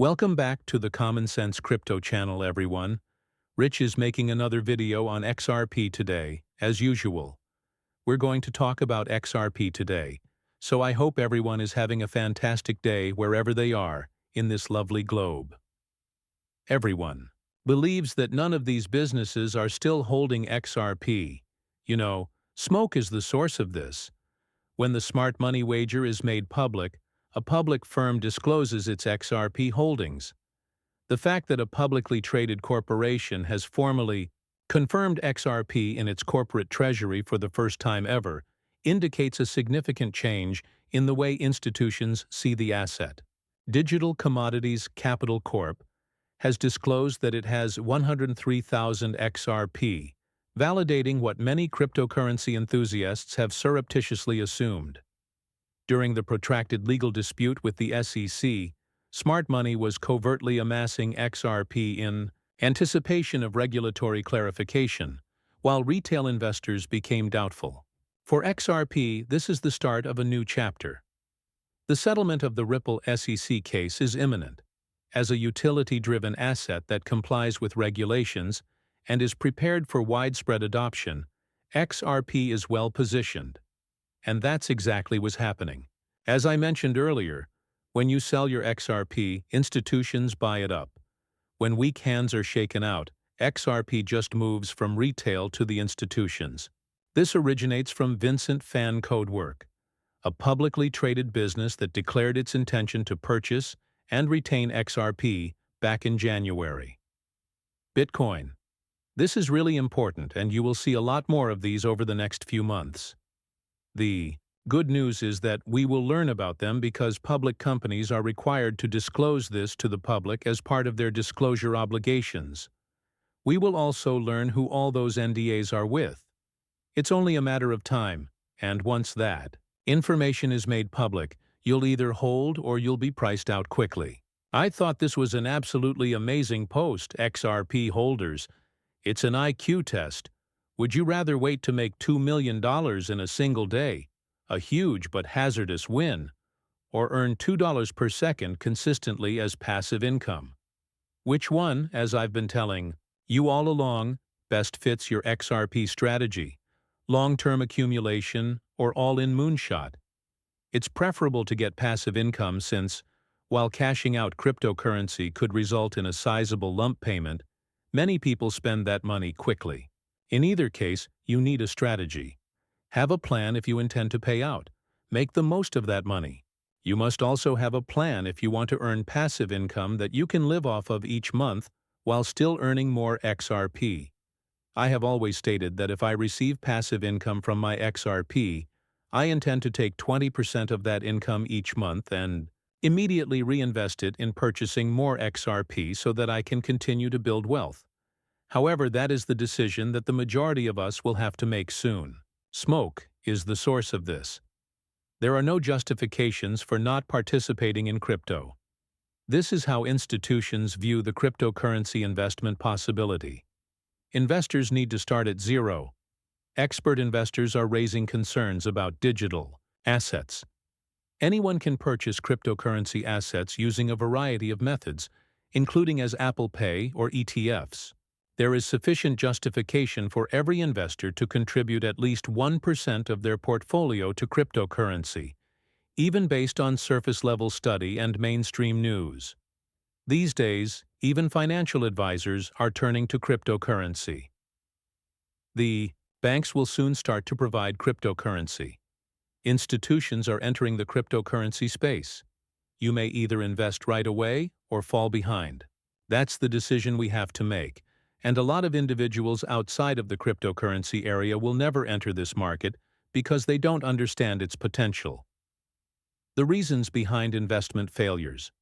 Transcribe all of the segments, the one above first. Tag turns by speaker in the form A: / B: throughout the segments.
A: Welcome back to the Common Sense Crypto channel, everyone. Rich is making another video on XRP today, as usual. We're going to talk about XRP today, so I hope everyone is having a fantastic day wherever they are in this lovely globe. Everyone believes that none of these businesses are still holding XRP. Smoke is the source of this. When the smart money wager is made public, a public firm discloses its XRP holdings. The fact that a publicly traded corporation has formally confirmed XRP in its corporate treasury for the first time ever indicates a significant change in the way institutions see the asset. Digital Commodities Capital Corp. has disclosed that it has 103,000 XRP, validating what many cryptocurrency enthusiasts have surreptitiously assumed. During the protracted legal dispute with the SEC, smart money was covertly amassing XRP in anticipation of regulatory clarification, while retail investors became doubtful. For XRP, this is the start of a new chapter. The settlement of the Ripple SEC case is imminent. As a utility-driven asset that complies with regulations and is prepared for widespread adoption, XRP is well positioned. And that's exactly what's happening. As I mentioned earlier, when you sell your XRP, institutions buy it up. When weak hands are shaken out, XRP just moves from retail to the institutions. This originates from Vincent Fan Codework, a publicly traded business that declared its intention to purchase and retain XRP back in January. Bitcoin. This is really important, and you will see a lot more of these over the next few months. The good news is that we will learn about them because public companies are required to disclose this to the public as part of their disclosure obligations. We will also learn who all those NDAs are with. It's only a matter of time, and once that information is made public, you'll either hold or you'll be priced out quickly. I thought this was an absolutely amazing post, XRP holders. It's an IQ test. Would you rather wait to make $2 million in a single day, a huge but hazardous win, or earn $2 per second consistently as passive income? Which one, as I've been telling you all along, best fits your XRP strategy, long-term accumulation, or all-in moonshot? It's preferable to get passive income since, while cashing out cryptocurrency could result in a sizable lump payment, many people spend that money quickly. In either case, you need a strategy. Have a plan if you intend to pay out. Make the most of that money. You must also have a plan if you want to earn passive income that you can live off of each month while still earning more XRP. I have always stated that if I receive passive income from my XRP, I intend to take 20% of that income each month and immediately reinvest it in purchasing more XRP so that I can continue to build wealth. However, that is the decision that the majority of us will have to make soon. Smoke is the source of this. There are no justifications for not participating in crypto. This is how institutions view the cryptocurrency investment possibility. Investors need to start at zero. Expert investors are raising concerns about digital assets. Anyone can purchase cryptocurrency assets using a variety of methods, including as Apple Pay or ETFs. There is sufficient justification for every investor to contribute at least 1% of their portfolio to cryptocurrency, even based on surface-level study and mainstream news. These days, even financial advisors are turning to cryptocurrency. The banks will soon start to provide cryptocurrency. Institutions are entering the cryptocurrency space. You may either invest right away or fall behind. That's the decision we have to make, and a lot of individuals outside of the cryptocurrency area will never enter this market because they don't understand its potential. The reasons behind investment failures.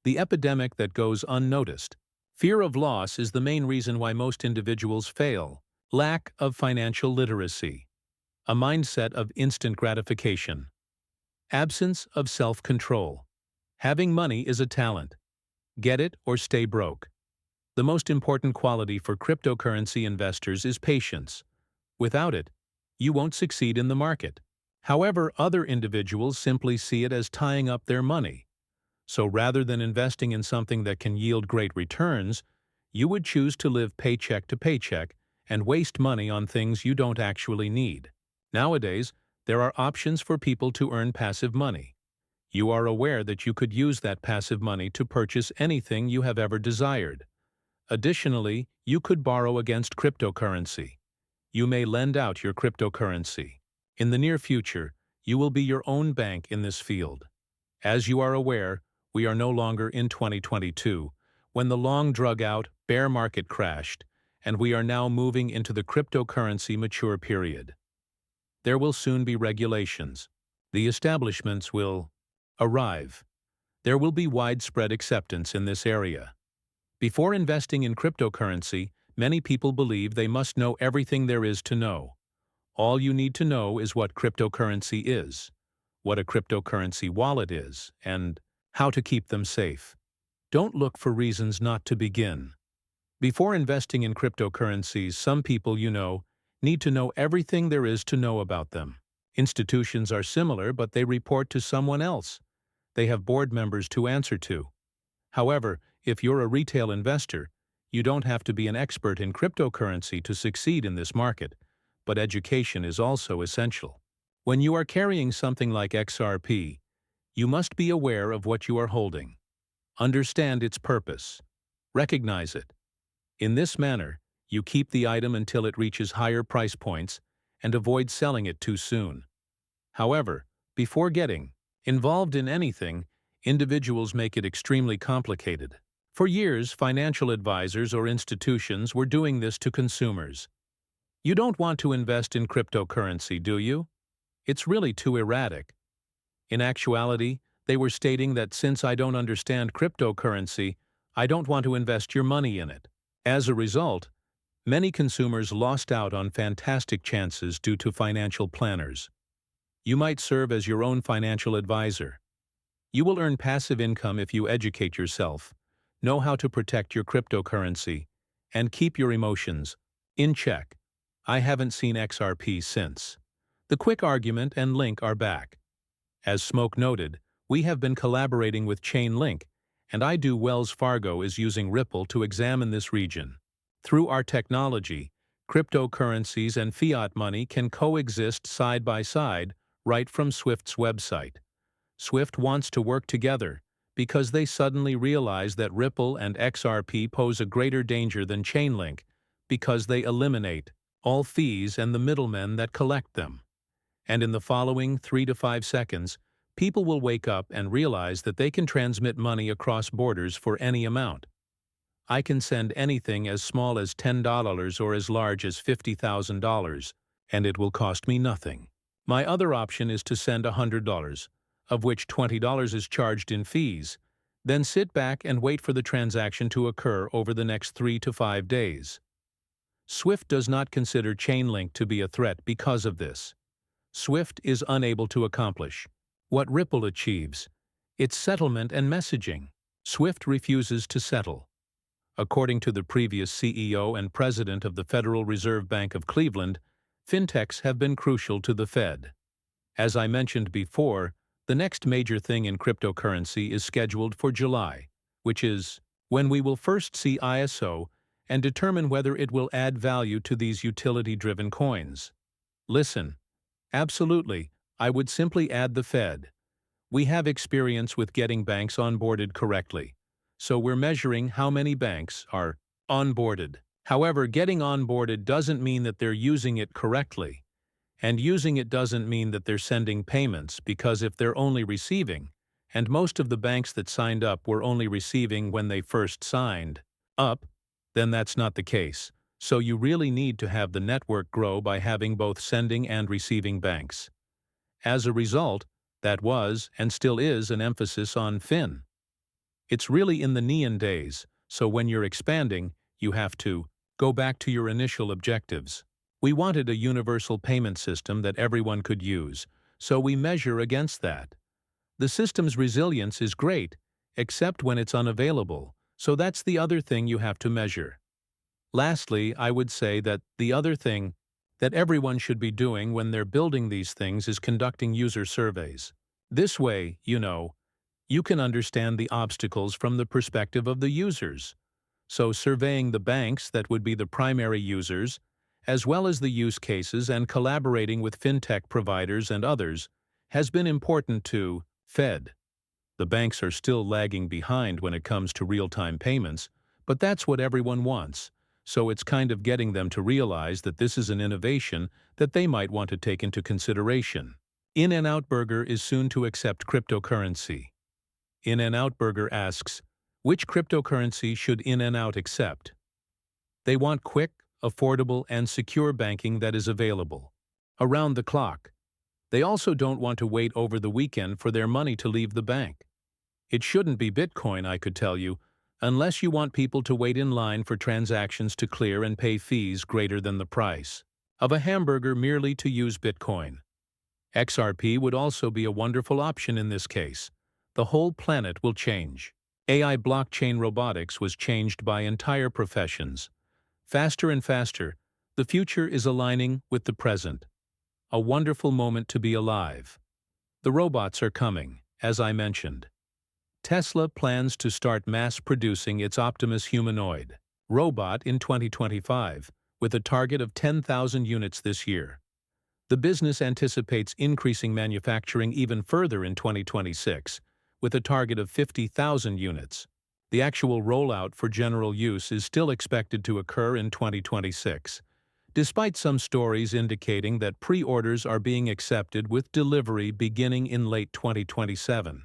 A: The epidemic that goes unnoticed. Fear of loss is the main reason why most individuals fail. Lack of financial literacy. A mindset of instant gratification. Absence of self-control. Having money is a talent. Get it or stay broke. The most important quality for cryptocurrency investors is patience. Without it, you won't succeed in the market. However, other individuals simply see it as tying up their money. So rather than investing in something that can yield great returns, you would choose to live paycheck to paycheck and waste money on things you don't actually need. Nowadays, there are options for people to earn passive money. You are aware that you could use that passive money to purchase anything you have ever desired. Additionally, you could borrow against cryptocurrency. You may lend out your cryptocurrency. In the near future, you will be your own bank in this field. As you are aware, we are no longer in 2022, when the long drug-out bear market crashed, and we are now moving into the cryptocurrency mature period. There will soon be regulations. The establishments will arrive. There will be widespread acceptance in this area. Before investing in cryptocurrency, many people believe they must know everything there is to know. All you need to know is what cryptocurrency is, what a cryptocurrency wallet is, and how to keep them safe. Don't look for reasons not to begin. Before investing in cryptocurrencies, some people need to know everything there is to know about them. Institutions are similar, but they report to someone else. They have board members to answer to. However, if you're a retail investor, you don't have to be an expert in cryptocurrency to succeed in this market, but education is also essential. When you are carrying something like XRP, you must be aware of what you are holding. Understand its purpose. Recognize it. In this manner, you keep the item until it reaches higher price points and avoid selling it too soon. However, before getting involved in anything, individuals make it extremely complicated. For years, financial advisors or institutions were doing this to consumers. You don't want to invest in cryptocurrency, do you? It's really too erratic. In actuality, they were stating that since I don't understand cryptocurrency, I don't want to invest your money in it. As a result, many consumers lost out on fantastic chances due to financial planners. You might serve as your own financial advisor. You will earn passive income if you educate yourself, know how to protect your cryptocurrency, and keep your emotions in check. I haven't seen XRP since. The quick argument and link are back. As Smoke noted, we have been collaborating with Chainlink, and Wells Fargo is using Ripple to examine this region. Through our technology, cryptocurrencies and fiat money can coexist side by side right from Swift's website. Swift wants to work together because they suddenly realize that Ripple and XRP pose a greater danger than Chainlink because they eliminate all fees and the middlemen that collect them. And in the following 3 to 5 seconds, people will wake up and realize that they can transmit money across borders for any amount. I can send anything as small as $10 or as large as $50,000, and it will cost me nothing. My other option is to send $100, of which $20 is charged in fees, then sit back and wait for the transaction to occur over the next 3 to 5 days. Swift does not consider Chainlink to be a threat because of this. Swift is unable to accomplish what Ripple achieves: its settlement and messaging. Swift refuses to settle. According to the previous CEO and president of the Federal Reserve Bank of Cleveland, fintechs have been crucial to the Fed. As I mentioned before, the next major thing in cryptocurrency is scheduled for July, which is when we will first see ISO and determine whether it will add value to these utility-driven coins. Listen, absolutely, I would simply add the Fed. We have experience with getting banks onboarded correctly, so we're measuring how many banks are onboarded. However, getting onboarded doesn't mean that they're using it correctly. And using it doesn't mean that they're sending payments, because if they're only receiving, and most of the banks that signed up were only receiving when they first signed up, then that's not the case. So you really need to have the network grow by having both sending and receiving banks. As a result, that was and still is an emphasis on fin. It's really in the neon days, so when you're expanding, you have to go back to your initial objectives. We wanted a universal payment system that everyone could use, so we measure against that. The system's resilience is great, except when it's unavailable, so that's the other thing you have to measure. Lastly, I would say that the other thing that everyone should be doing when they're building these things is conducting user surveys. This way, You can understand the obstacles from the perspective of the users. So surveying the banks that would be the primary users, as well as the use cases and collaborating with fintech providers and others, has been important to Fed. The banks are still lagging behind when it comes to real-time payments, but that's what everyone wants, so it's kind of getting them to realize that this is an innovation that they might want to take into consideration. In-N-Out Burger is soon to accept cryptocurrency. In-N-Out Burger asks, which cryptocurrency should In-N-Out accept? They want quick, affordable, and secure banking that is available around the clock. They also don't want to wait over the weekend for their money to leave the bank. It shouldn't be Bitcoin, I could tell you, unless you want people to wait in line for transactions to clear and pay fees greater than the price of a hamburger merely to use Bitcoin. XRP would also be a wonderful option in this case. The whole planet will change. AI blockchain robotics was changed by entire professions. Faster and faster, the future is aligning with the present. A wonderful moment to be alive. The robots are coming, as I mentioned. Tesla plans to start mass-producing its Optimus humanoid robot in 2025, with a target of 10,000 units this year. The business anticipates increasing manufacturing even further in 2026, with a target of 50,000 units. The actual rollout for general use is still expected to occur in 2026, despite some stories indicating that pre-orders are being accepted with delivery beginning in late 2027.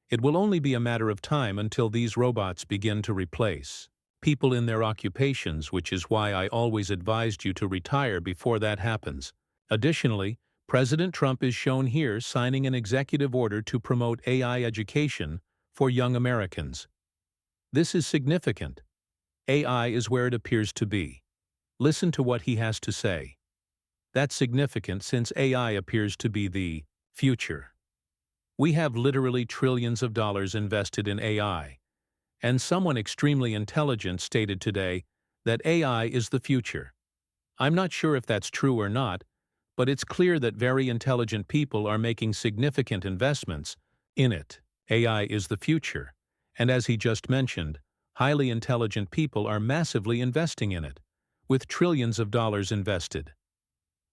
A: It will only be a matter of time until these robots begin to replace people in their occupations, which is why I always advised you to retire before that happens. Additionally, President Trump is shown here signing an executive order to promote AI education for young Americans. This is significant. AI is where it appears to be. Listen to what he has to say. That's significant since AI appears to be the future. We have literally trillions of dollars invested in AI, and someone extremely intelligent stated today that AI is the future. I'm not sure if that's true or not, but it's clear that very intelligent people are making significant investments in it. AI is the future, and as he just mentioned, highly intelligent people are massively investing in it, with trillions of dollars invested.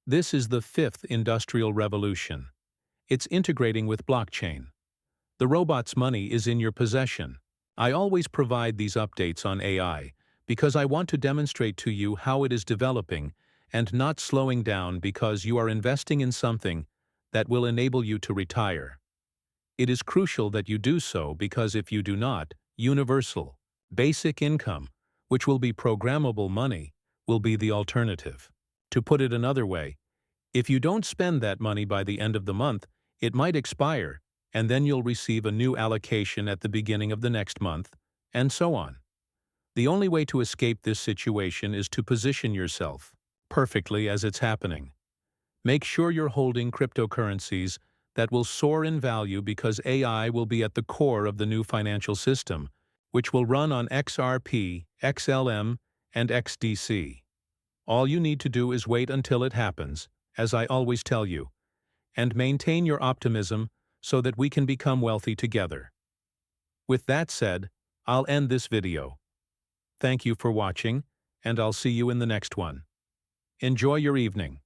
A: This is the fifth industrial revolution. It's integrating with blockchain. The robot's money is in your possession. I always provide these updates on AI because I want to demonstrate to you how it is developing and not slowing down because you are investing in something that will enable you to retire. It is crucial that you do so because if you do not, universal, basic income, which will be programmable money, will be the alternative. To put it another way, if you don't spend that money by the end of the month, it might expire, and then you'll receive a new allocation at the beginning of the next month, and so on. The only way to escape this situation is to position yourself perfectly as it's happening. Make sure you're holding cryptocurrencies that will soar in value because AI will be at the core of the new financial system, which will run on XRP, XLM, and XDC. All you need to do is wait until it happens, as I always tell you, and maintain your optimism so that we can become wealthy together. With that said, I'll end this video. Thank you for watching, and I'll see you in the next one. Enjoy your evening.